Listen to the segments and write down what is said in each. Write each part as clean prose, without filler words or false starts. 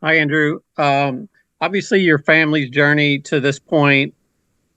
Hi, Andrew. Obviously, your family's journey to this point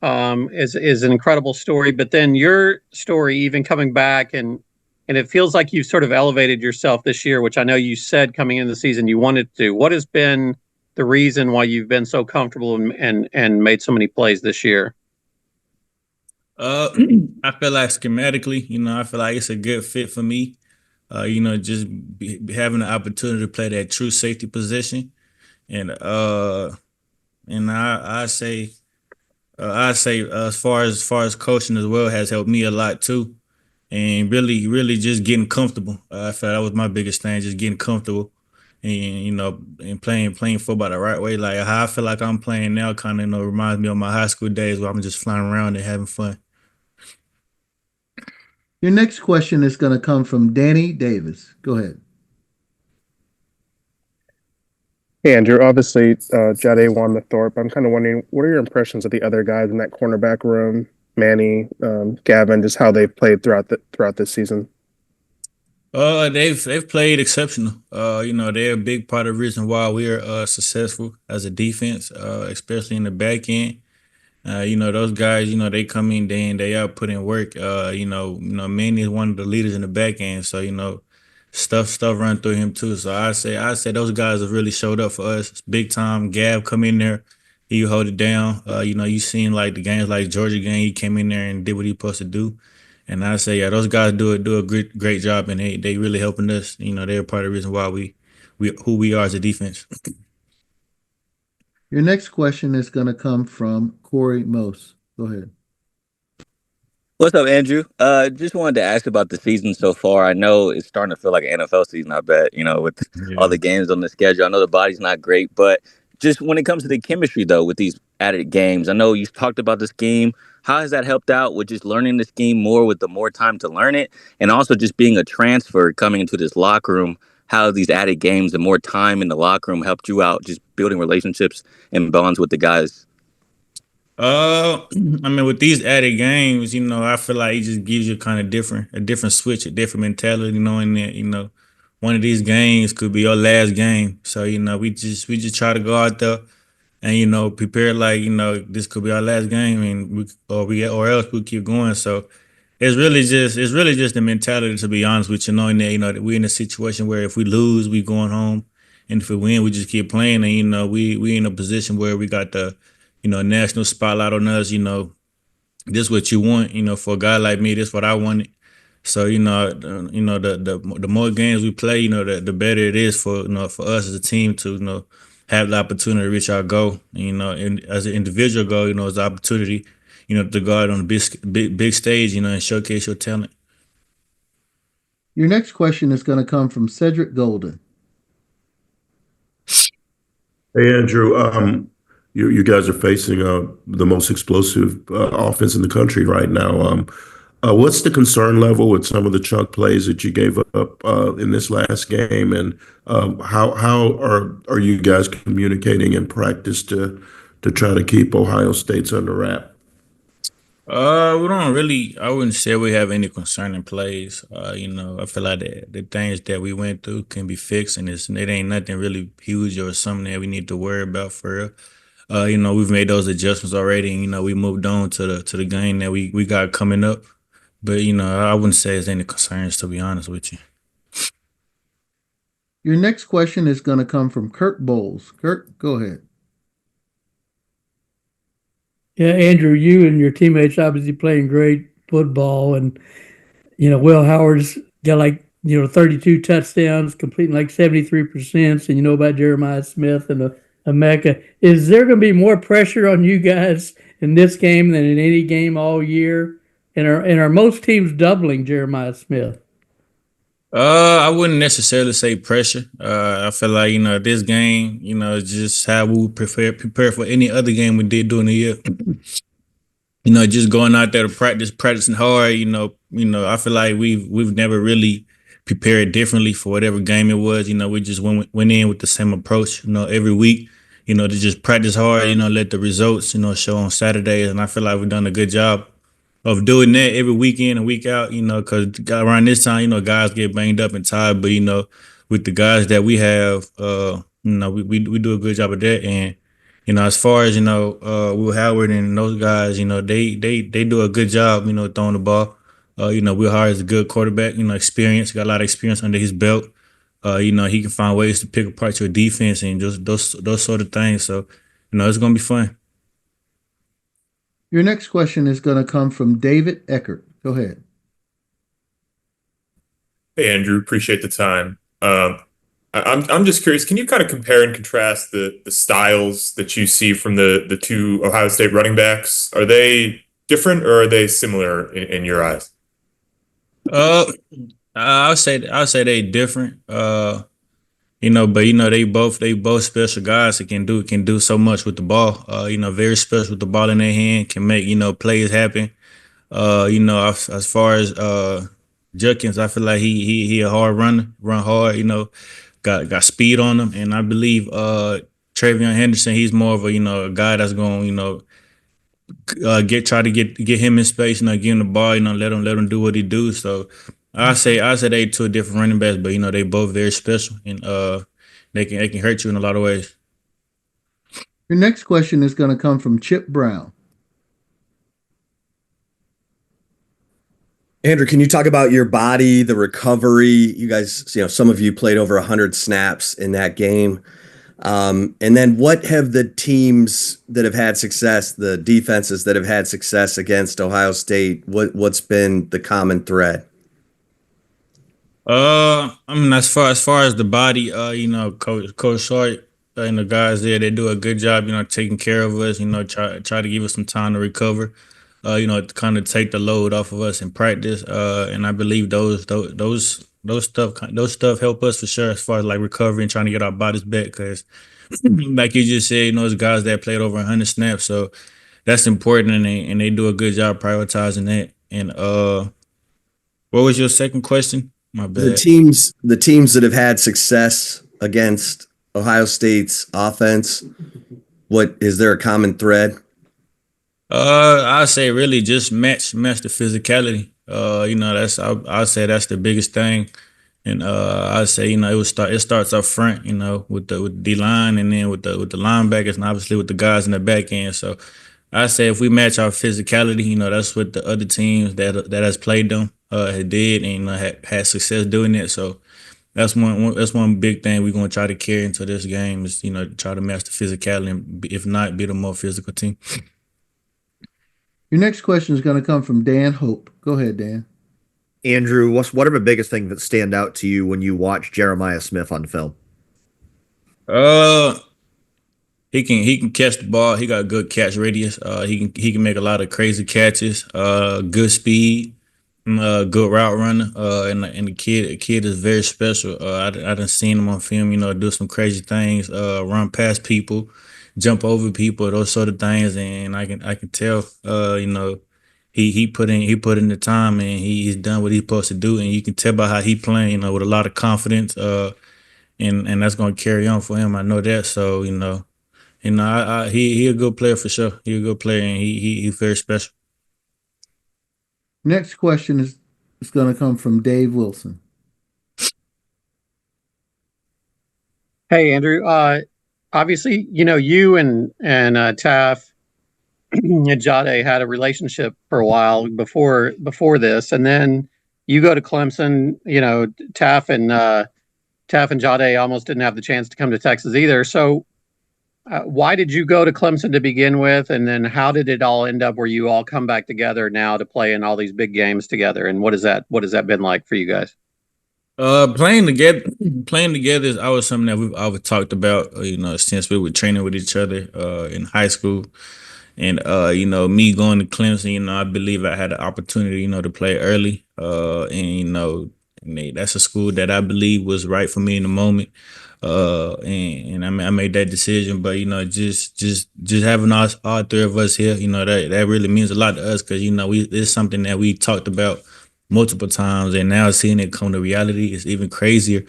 is an incredible story, but then your story, even coming back and it feels like you've sort of elevated yourself this year, which I know you said coming into the season you wanted to do. What has been the reason why you've been so comfortable and made so many plays this year? Uh, I feel like schematically, I feel like it's a good fit for me. Just having the opportunity to play that true safety position, and I say as far as coaching as well has helped me a lot too, and really just getting comfortable. I feel that was my biggest thing, just getting comfortable, and and playing football the right way. Like how I feel like I'm playing now, kind of reminds me of my high school days where I'm just flying around and having fun. Your next question is going to come from Danny Davis. Go ahead. Hey, Andrew. Obviously, Jade won the Thorpe. I'm kind of wondering, what are your impressions of the other guys in that cornerback room? Manny, Gavin, just how they've played throughout this season. They've played exceptional. They're a big part of the reason why we're successful as a defense, especially in the back end. Those guys, they come in day in, day out, put in work. Manny is one of the leaders in the back end, so stuff run through him too. So I say those guys have really showed up for us. It's big time. Gav come in there, he hold it down. You seen like the games like Georgia game, he came in there and did what he supposed to do. And I say, yeah, those guys do a great job, and they really helping us. They're part of the reason why we who we are as a defense. Your next question is going to come from Corey Mose. Go ahead. What's up, Andrew? Just wanted to ask about the season so far. I know it's starting to feel like an NFL season, I bet, with all Yeah. the games on the schedule. I know the body's not great, but just when it comes to the chemistry, though, with these added games, I know you talked about the scheme. How has that helped out with just learning the scheme more with the more time to learn it? And also just being a transfer coming into this locker room, how these added games, the more time in the locker room helped you out, just building relationships and bonds with the guys? I mean, with these added games, I feel like it just gives you kind of a different switch, a different mentality, knowing that, one of these games could be your last game. So, we just try to go out there and, prepare like, this could be our last game and or else we keep going. So it's really just the mentality, to be honest with you, knowing that, that we're in a situation where if we lose, we going home. And if we win, we just keep playing. And, we in a position where we got the, national spotlight on us. This what you want, for a guy like me, this what I wanted. So, the more games we play, the better it is for, for us as a team to, have the opportunity to reach our goal. And as an individual goal, it's the opportunity, to go out on a big stage, and showcase your talent. Your next question is going to come from Cedric Golden. Hey Andrew, you guys are facing the most explosive offense in the country right now. What's the concern level with some of the chunk plays that you gave up in this last game, and how are you guys communicating in practice to try to keep Ohio State's under wrap? We don't really. I wouldn't say we have any concerning plays. I feel like the things that we went through can be fixed, and it ain't nothing really huge or something that we need to worry about for real. We've made those adjustments already, and we moved on to the game that we got coming up. But I wouldn't say there's any concerns, to be honest with you. Your next question is going to come from Kirk Bowles. Kirk, go ahead. Yeah, Andrew, you and your teammates obviously playing great football, and Will Howard's got like 32 touchdowns, completing like 73%, and you know about Jeremiah Smith and the Mecca. Is there going to be more pressure on you guys in this game than in any game all year? And are most teams doubling Jeremiah Smith? I wouldn't necessarily say pressure. I feel like this game, is just how we prepare for any other game we did during the year. Just going out there to practicing hard. I feel like we've never really prepared differently for whatever game it was. We just went in with the same approach. Every week. To just practice hard. Let the results show on Saturdays, and I feel like we've done a good job of doing that every weekend and week out, because around this time, guys get banged up and tired. But, with the guys that we have, we do a good job of that. And as far as Will Howard and those guys, they do a good job, throwing the ball. Will Howard is a good quarterback, experience, got a lot of experience under his belt. He can find ways to pick apart your defense and just those sort of things. So, it's gonna be fun. Your next question is going to come from David Eckert. Go ahead. Hey, Andrew, appreciate the time. I'm just curious, can you kind of compare and contrast the styles that you see from the two Ohio State running backs? Are they different or are they similar in your eyes? I'll say they different. But they both special guys that can do so much with the ball. Very special with the ball in their hand, can make plays happen. As far as Judkins, I feel like he a hard runner, run hard. Got speed on him, and I believe Travion Henderson, he's more of a guy that's going try to get him in space, give him the ball, let him do what he do. So I say they two different running backs, but they both very special, and they can hurt you in a lot of ways. Your next question is going to come from Chip Brown. Andrew, can you talk about your body, the recovery? You guys, some of you played over 100 snaps in that game. And then what have the teams that have had success, the defenses that have had success against Ohio State, what's been the common thread? As far as the body, Coach Short and the guys there, they do a good job, taking care of us, try to give us some time to recover. To kind of take the load off of us in practice. And I believe those stuff help us for sure as far as like recovery and trying to get our bodies back. Because like you just said, those guys that played over 100 snaps, so that's important, and they do a good job prioritizing that. And what was your second question? My bad. The teams that have had success against Ohio State's offense, what is there a common thread? I say really just match the physicality. I'll say that's the biggest thing. And I say it starts up front, with the D line, and then with the linebackers, and obviously with the guys in the back end. So I say if we match our physicality, that's what the other teams that has played them did, and had success doing it. So that's one big thing we're gonna try to carry into this game is try to match the physicality, and if not, be the more physical team. Your next question is going to come from Dan Hope. Go ahead, Dan. Andrew, what are the biggest things that stand out to you when you watch Jeremiah Smith on film? He can catch the ball. He got good catch radius. He can make a lot of crazy catches. Good speed. Good route runner. And the kid is very special. I done seen him on film. Do some crazy things. Run past people, jump over people, those sort of things. And I can tell. He put in the time, and he's done what he's supposed to do. And you can tell by how he playing. With a lot of confidence. And that's gonna carry on for him. I know that. So he a good player for sure. He a good player, and he's very special. Next question is going to come from Dave Wilson. Hey, Andrew. Obviously, you and Taff and Jade had a relationship for a while before this, and then you go to Clemson. Taff and Jade almost didn't have the chance to come to Texas either. So why did you go to Clemson to begin with? And then how did it all end up where you all come back together now to play in all these big games together? And what has that been like for you guys? Playing together is always something that we've always talked about, since we were training with each other in high school. And me going to Clemson, I believe I had the opportunity, to play early. And that's a school that I believe was right for me in the moment. And I made that decision, but just having all three of us here, that really means a lot to us, because it's something that we talked about multiple times, and now seeing it come to reality is even crazier.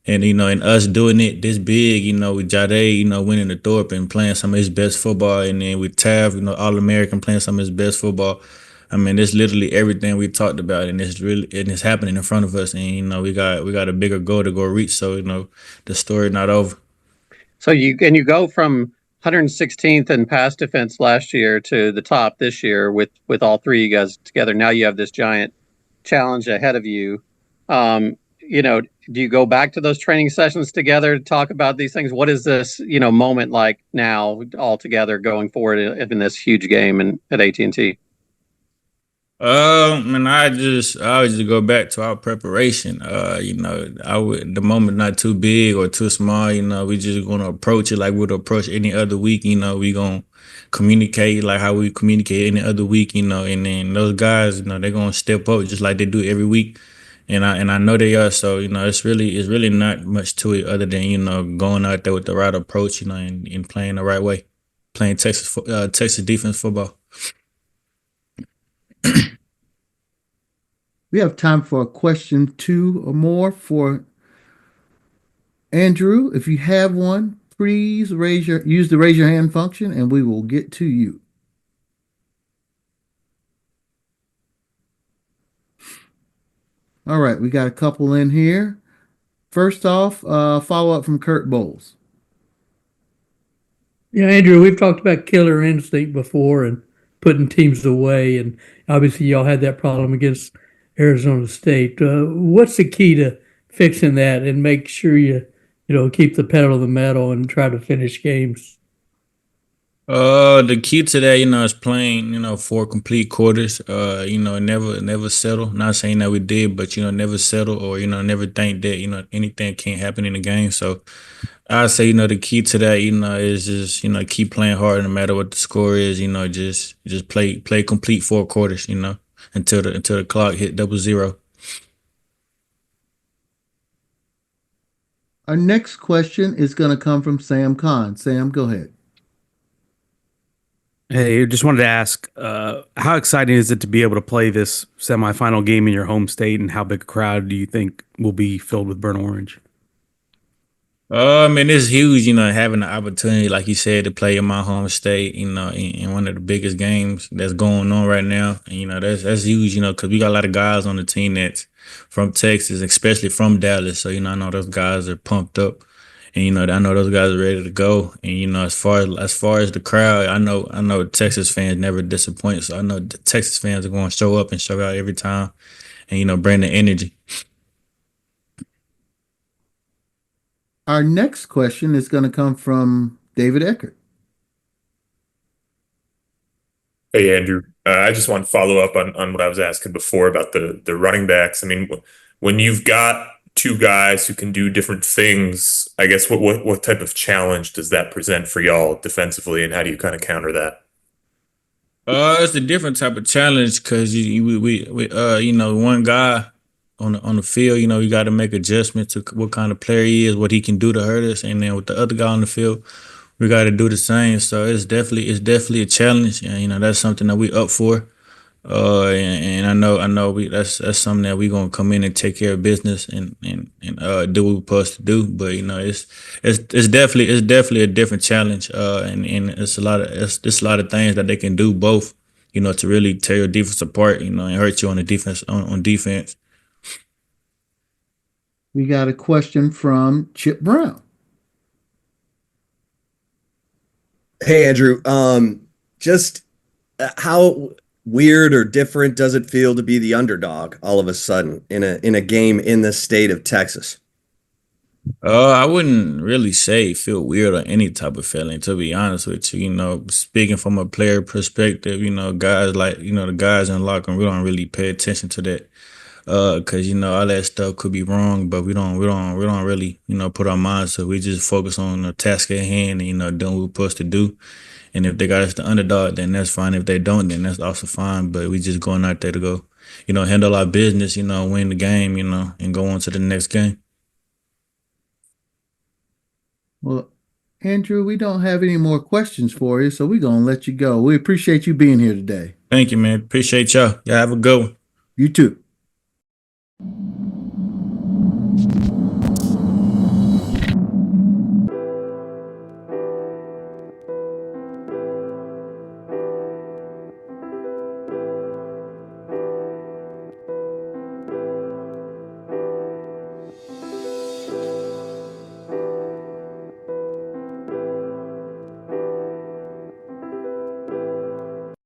And and us doing it this big, with Jade, winning the Thorpe and playing some of his best football, and then with Tav, All American, playing some of his best football. I mean, it's literally everything we talked about, and it's happening in front of us. And we got a bigger goal to go reach. So the story not over. So you go from 116th in pass defense last year to the top this year with all three of you guys together. Now you have this giant challenge ahead of you. Do you go back to those training sessions together to talk about these things? What is this, moment like now all together going forward in this huge game at AT&T? And I always just go back to our preparation. The moment not too big or too small. We just gonna approach it like we'd approach any other week. We gonna communicate like how we communicate any other week. And then those guys, they're gonna step up just like they do every week. And I know they are. So it's really not much to it other than going out there with the right approach. And playing the right way, playing Texas defense football. We have time for a question, 2 or more for Andrew. If you have one, please use the raise your hand function and we will get to you. All right, we got a couple in here. First off, follow up from Kurt Bowles. Yeah, Andrew, we've talked about killer instinct before and putting teams away, and obviously y'all had that problem against Arizona State. What's the key to fixing that and make sure you keep the pedal to the metal and try to finish games? The key to that, is playing, 4 complete quarters. Never settle. Not saying that we did, but never settle or never think that anything can't happen in the game. So I say, the key to that, is just keep playing hard no matter what the score is. Just play complete 4 quarters. Until the clock hit 00. Our next question is going to come from Sam Khan. Sam, go ahead. Hey, just wanted to ask, how exciting is it to be able to play this semifinal game in your home state, and how big a crowd do you think will be filled with burnt orange? It's huge, having the opportunity, like you said, to play in my home state, in one of the biggest games that's going on right now. And, that's huge, because we got a lot of guys on the team that's from Texas, especially from Dallas. So, I know those guys are pumped up, and, I know those guys are ready to go. And, as far as the crowd, I know Texas fans never disappoint. So I know the Texas fans are going to show up and show out every time and, bring the energy. Our next question is going to come from David Eckert. Hey, Andrew. I just want to follow up on what I was asking before about the running backs. I mean, when you've got 2 guys who can do different things, I guess what type of challenge does that present for y'all defensively, and how do you kind of counter that? It's a different type of challenge because one guy on the field, you got to make adjustments to what kind of player he is, what he can do to hurt us, and then with the other guy on the field, we got to do the same. So it's definitely a challenge, and that's something that we up for. And I know that's something that we gonna come in and take care of business and do what we're supposed to do. But it's definitely a different challenge. And it's a lot of things that they can do both, to really tear your defense apart, and hurt you on the defense on defense. We got a question from Chip Brown. Hey, Andrew. Just how weird or different does it feel to be the underdog all of a sudden in a game in the state of Texas? I wouldn't really say feel weird or any type of feeling, to be honest with you. Speaking from a player perspective, guys like, the guys in the locker room, we don't really pay attention to that. Cause all that stuff could be wrong, but we don't really, put our minds to it. We just focus on the task at hand and, doing what we're supposed to do. And if they got us the underdog, then that's fine. If they don't, then that's also fine. But we just going out there to go, handle our business, win the game, and go on to the next game. Well, Andrew, we don't have any more questions for you, so we're going to let you go. We appreciate you being here today. Thank you, man. Appreciate y'all. Y'all have a good one. You too.